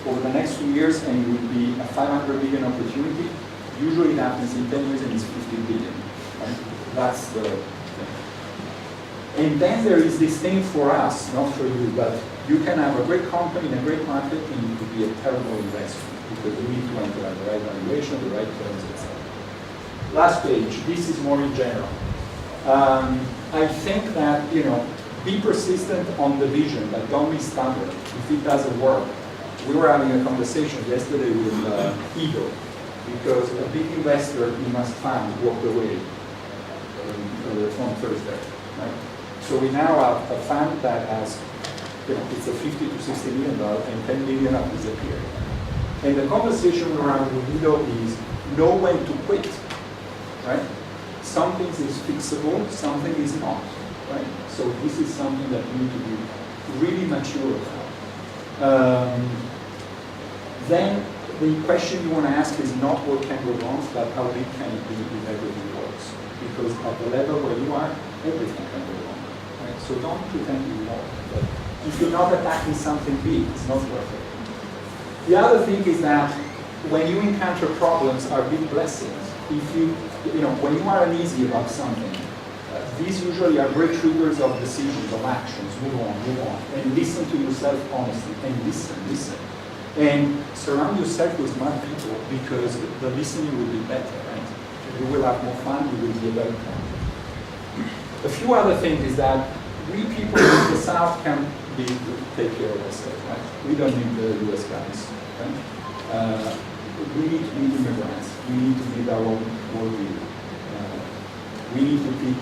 over the next few years, and it will be a 500 billion opportunity. Usually it happens in 10 years and it's 50 billion. Right? That's the thing. And then there is this thing for us, not for you, but you can have a great company in a great market and it could be a terrible investment because you need to enter at the right valuation, the right terms, etc. Last page, this is more in general. I think that, be persistent on the vision, but don't be stubborn if it doesn't work. We were having a conversation yesterday with Edo, because a big investor in must fund walked away on Thursday. Right? So we now have a fund that has, it's a $50 to $60 million and 10 million have disappeared. And the conversation around with Edo is know when to quit. Right? Some things is fixable, something is not. Right? So this is something that we need to be really mature about. Then the question you want to ask is not what can go wrong, but how big can it be if everything works? Because at the level where you are, everything can go wrong. Right? So don't pretend you know. But if you're not attacking something big, it's not worth it. The other thing is that when you encounter problems are big blessings. If when you are uneasy about something, these usually are great triggers of decisions, of actions. Move on, and listen to yourself honestly, and listen. And surround yourself with smart people because the listening will be better, right? You will have more fun, you will be a better company. A few other things is that we people in the South can take care of ourselves, right? We don't need the US guys, right? We need to be immigrants. We need to build our own worldview. We need to pick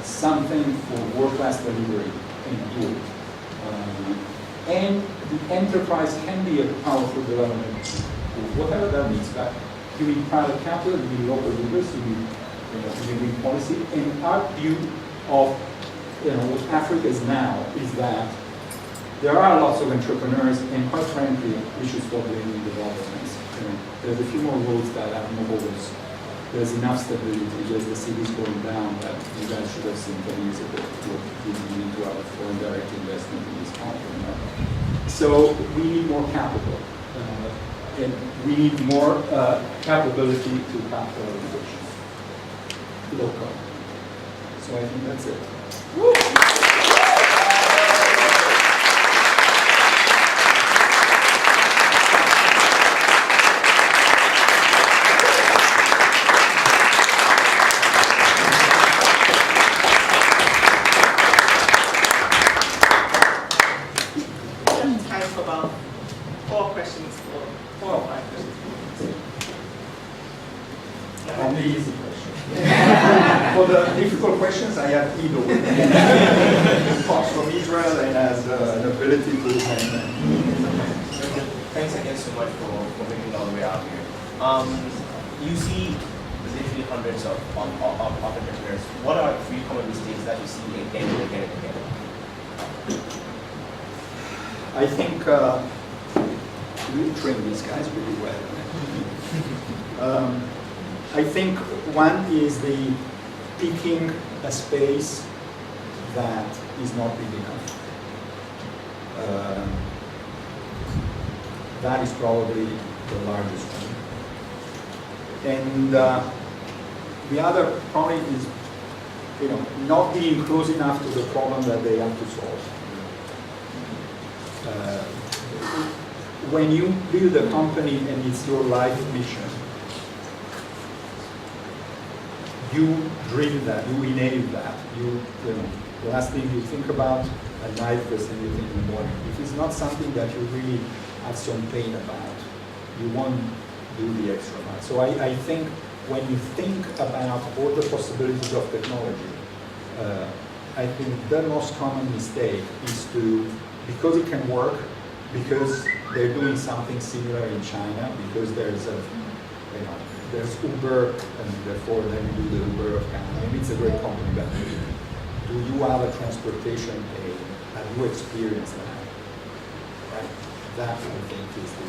something for world-class delivery and do it. And the enterprise can be a powerful development tool, whatever that means. But you need private capital, you need local leaders, you need policy. And our view of what Africa is now is that there are lots of entrepreneurs, and quite frankly, we should stop blaming developments. There's a few more roads that have no holes. There's enough stability. Yes, the city's going down, but you guys should have seen 10 years ago what we need to have a foreign direct investment in this country. So we need more capital, and we need more capability to capital allocation. Local. So I think that's it. Woo! Questions, I have Edo who comes from Israel and has an ability to Thanks again so much for making it all the way out here. You see literally hundreds of entrepreneurs. What are 3 common mistakes that you see again and again and again? I think we train these guys pretty well. I think one is the picking a space that is not big enough. That is probably the largest one. And the other probably is, not being close enough to the problem that they have to solve. When you build a company and it's your life mission, you dream that, you enable that. The last thing you think about at night, first thing you think in the morning. If it's not something that you really have some pain about, you won't do the extra mile. So I think when you think about all the possibilities of technology, I think the most common mistake is because it can work, because they're doing something similar in China, because there's Uber, and therefore then you do the Uber of Canada. Maybe it's a great company, but do you have a transportation aid? Have you experienced that? Right? That I think is the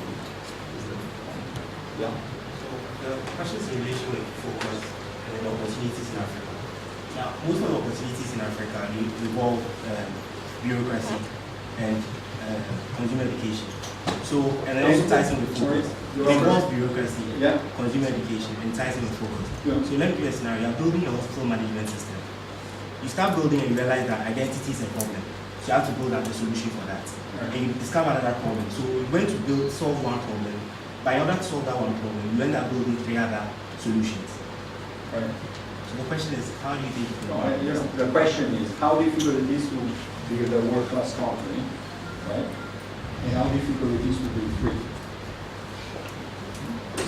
yeah. So the question is in relation with focus and opportunities in Africa. Now, most of the opportunities in Africa involve bureaucracy and consumer education. So, and it also ties in with focus. It involves bureaucracy, consumer education, and ties in with focus. So let me give you a scenario. You're building a hospital management system. You start building and you realize that identity is a problem. So you have to build out a solution for that. And you discover another problem. So you went to solve one problem. By order to solve that one problem, you end up building 3 other solutions. Right. So the question is, how do you think you can The question is, how difficult it is to build a world-class company, right? And how difficult it is to build 3.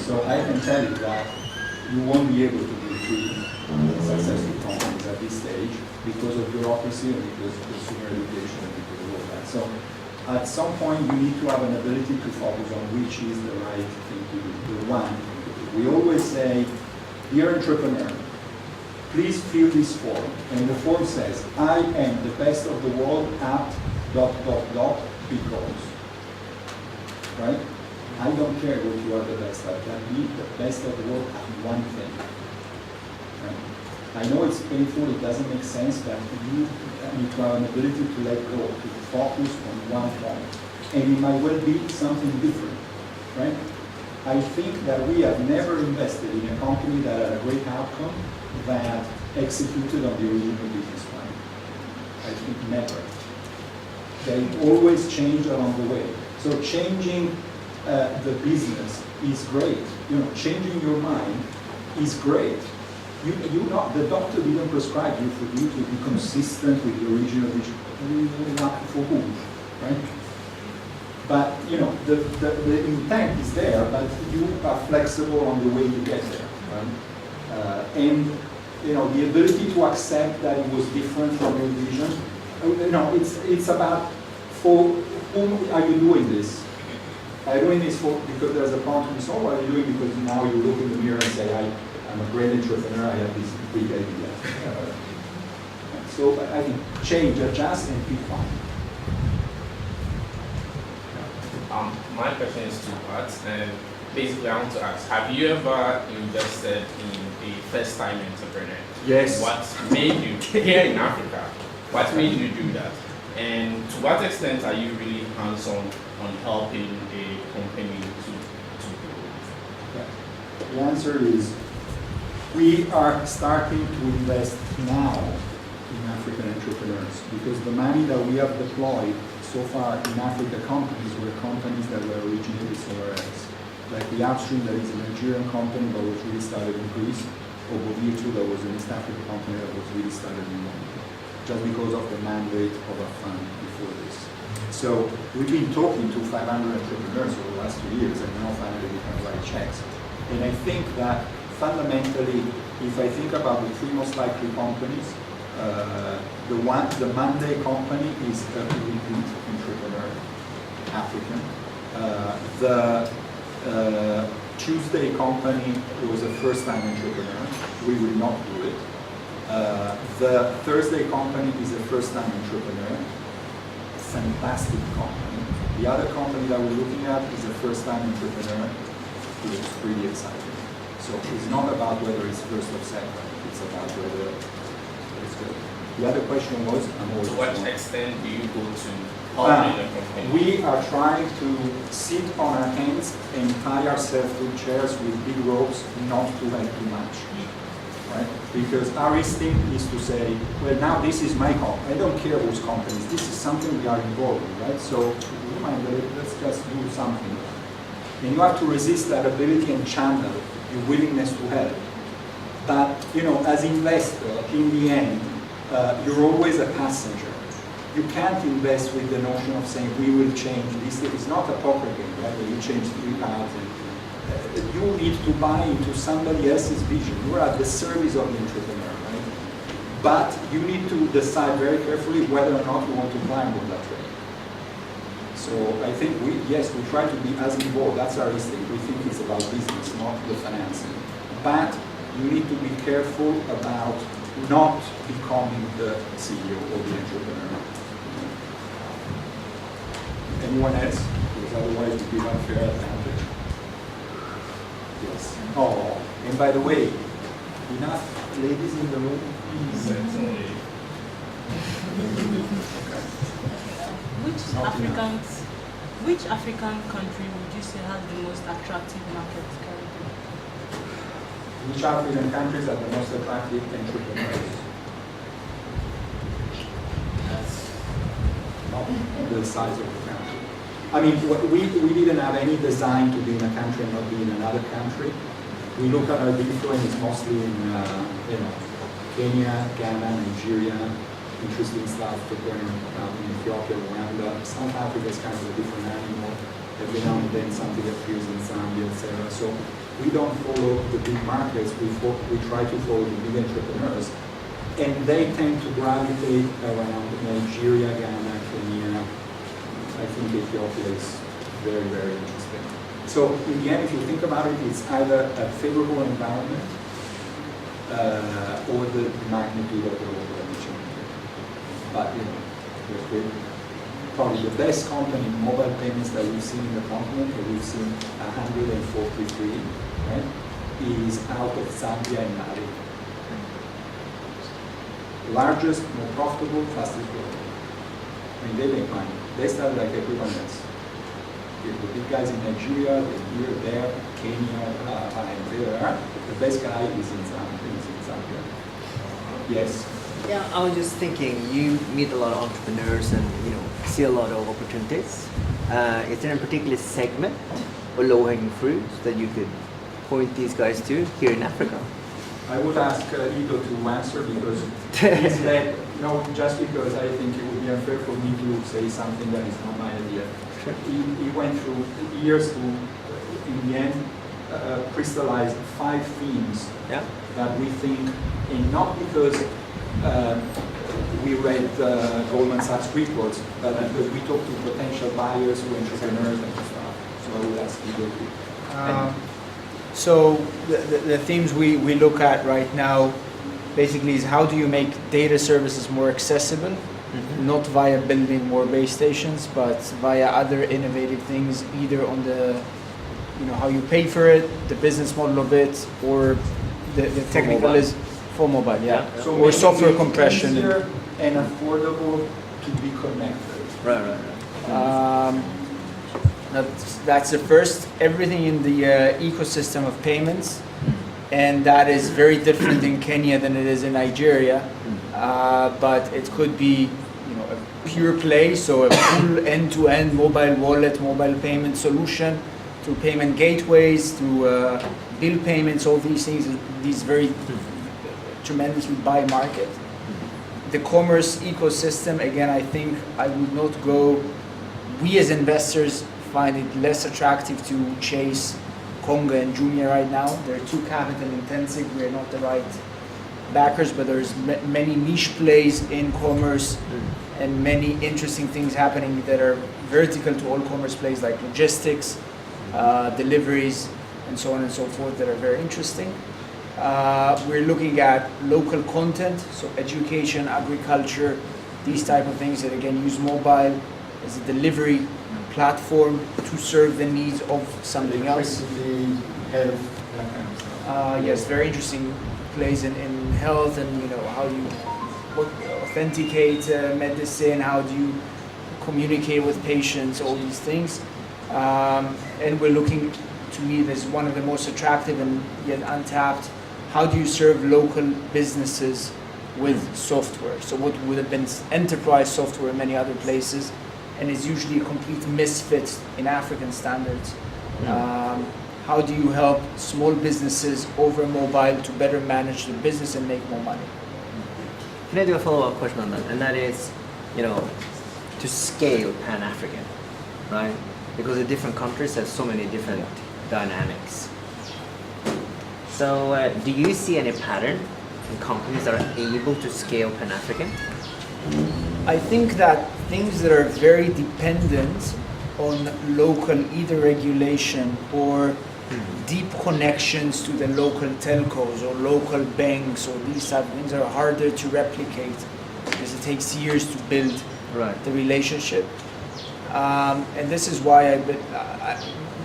So I can tell you that you won't be able to build 3 successful companies at this stage because of bureaucracy and because of consumer education and because of all that. So at some point you need to have an ability to focus on which is the right thing to do, the one thing to do. We always say, dear entrepreneur, please fill this form. And the form says, I am the best of the world at ... because. Right? I don't care what you are the best at. Can be the best of the world at one thing. Right? I know it's painful, it doesn't make sense, but you need to have an ability to let go, to focus on one point. And it might well be something different. Right? I think that we have never invested in a company that had a great outcome that executed on the original business plan. I think never. They always change along the way. So changing the business is great. You know, changing your mind is great. You know, the doctor didn't prescribe you for you to be consistent with the original vision. For whom, right? But you know, the intent is there, but you are flexible on the way you get there, right? And you know, the ability to accept that it was different from your vision. You know, it's about for whom are you doing this? Are you doing this because there's a problem to be solved, or are you doing it because now you look in the mirror and say, I'm a great entrepreneur, I have this big idea. So I think change, adjust, and pick one. My question is 2 parts, and basically I want to ask, have you ever invested in a first-time entrepreneur? Yes. What made you, here in Africa, what made you do that? And to what extent are you really hands-on on helping a company to grow? The answer is, we are starting to invest now in African entrepreneurs because the money that we have deployed so far in Africa companies were companies that were originated somewhere else. Like the Upstream, that is a Nigerian company that was really started in Greece, or Bovio, that was an East African company that was really started in London, just because of the mandate of a fund before this. So we've been talking to 500 entrepreneurs over the last 2 years, and now finally we can write checks. And I think that fundamentally, if I think about the 3 most likely companies, the Monday company is a repeat entrepreneur, African. The Tuesday company was a first-time entrepreneur. We will not do it. The Thursday company is a first-time entrepreneur. Fantastic company. The other company that we're looking at is a first-time entrepreneur who is pretty exciting. So it's not about whether it's first or second. It's about whether it's good. The other question was, to what extent do you go to helping a company? We are trying to sit on our hands and tie ourselves to chairs with big ropes, not to have too much. Right? Because our instinct is to say, well, now this is my company. I don't care whose company. This is something we are involved in, right? So, let's just do something. And you have to resist that ability and channel your willingness to help. But, you know, as investor, in the end, you're always a passenger. You can't invest with the notion of saying, we will change this. It's not a poker game, right? Where you change 3,000. You need to buy into somebody else's vision. You are at the service of the entrepreneur, right? But you need to decide very carefully whether or not you want to climb on that train. So I think we try to be as involved. That's our instinct. We think it's about business, not the financing. But you need to be careful about not becoming the CEO or the entrepreneur. Anyone else? Because otherwise we give unfair advantage. Yes. Oh, and by the way, enough ladies in the room? Certainly. Okay. Which African country would you say has the most attractive market currently? Which African countries are the most attractive entrepreneurs? That's not the size of the country. I mean, we didn't have any design to be in a country and not be in another country. We look at our different, it's mostly in Kenya, Ghana, Nigeria, interesting stuff preparing in Ethiopia, Rwanda. South Africa is kind of a different animal. Every now and then something appears in Zambia, etc. So we don't follow the big markets. We try to follow the big entrepreneurs, and they tend to gravitate around Nigeria, Ghana, Kenya. I think Ethiopia is very, very interesting. So in the end, if you think about it, it's either a favorable environment or the magnitude of the local opportunity. But probably the best company in mobile payments that we've seen in the continent, that we've seen 143, right, is out of Zambia and Mali. Largest, more profitable, fastest growing. I mean, they make money. They start like everyone else. The big guys in Nigeria, here, there, Kenya, and there. The best guy is in Zambia. Yes. Yeah, I was just thinking, you meet a lot of entrepreneurs and see a lot of opportunities. Is there a particular segment or low-hanging fruits that you could point these guys to here in Africa? I would ask Ido to answer because he's led, just because I think it would be unfair for me to say something that is not my idea. Sure. He went through years to, in the end, crystallize 5 themes that we think, and not because we read Goldman Sachs reports, but because we talk to potential buyers or entrepreneurs and stuff. So I would ask Ido to. So the themes we look at right now basically is how do you make data services more accessible, not via building more base stations, but via other innovative things, either on the, how you pay for it, the business model of it, or the technical is for mobile, So or software compression. Easier and affordable to be connected. Right. That's the first. Everything in the ecosystem of payments, and that is very different in Kenya than it is in Nigeria. But it could be, a pure play, so a full end-to-end mobile wallet, mobile payment solution, through payment gateways, through bill payments, all these things. These very tremendously by market. The commerce ecosystem, again, I think I would not go. We as investors find it less attractive to chase Conga and Jumia right now. They're too capital intensive. We're not the right backers, but there's many niche plays in commerce and many interesting things happening that are vertical to all commerce plays, like logistics, deliveries, and so on and so forth, that are very interesting. We're looking at local content, so education, agriculture, these type of things that again use mobile as a delivery platform to serve the needs of something else. Health, that kind of stuff. Yes, very interesting plays in health, and how you authenticate medicine, how do you communicate with patients, all these things. And we're looking, to me, this is one of the most attractive and yet untapped. How do you serve local businesses with software? So what would have been enterprise software in many other places, and is usually a complete misfit in African standards. How do you help small businesses over mobile to better manage their business and make more money? Can I do a follow-up question on that? And that is, to scale Pan-African, right? Because the different countries have so many different dynamics. So do you see any pattern in companies that are able to scale Pan-African? I think that things that are very dependent on local either regulation or deep connections to the local telcos or local banks or these type of things are harder to replicate because it takes years to build the relationship. And this is why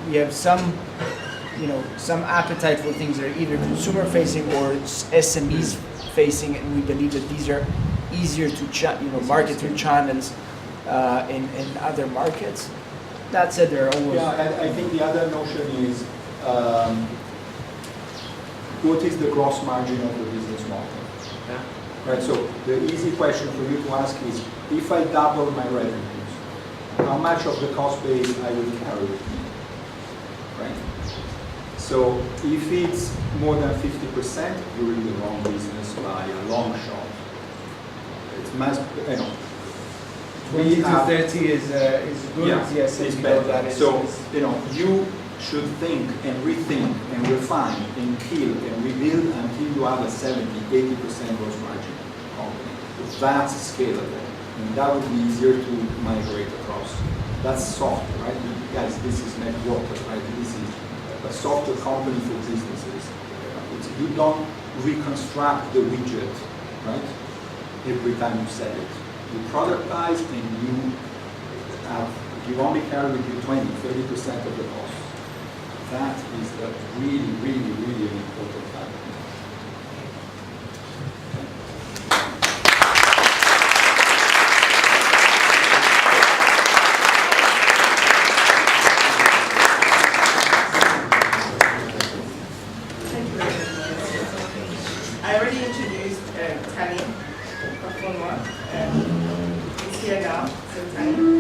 we have some appetite for things that are either consumer facing or SMEs facing, and we believe that these are easier to market through channels in other markets. That said, there are always Yeah, I think the other notion is what is the gross margin of the business model? Yeah. Right, so the easy question for you to ask is, if I double my revenues, how much of the cost base I will carry with me, right? So if it's more than 50%, you're in the wrong business by a long shot. It must, 20 to 30 is good. yeah, Yes, it's and below better. that is, So, you should think and rethink and refine and kill and rebuild until you have a 70, 80% gross margin company. That's scalable. And that would be easier to migrate across. That's software, right? Guys, this is networker, right? This is a software company for businesses. You don't reconstruct the widget, right? Every time you sell it. You productize and you only carry with you 20, 30% of the cost. That is a really, really, really important factor. I already introduced Tani Kafunwa. He's here now. So Tani.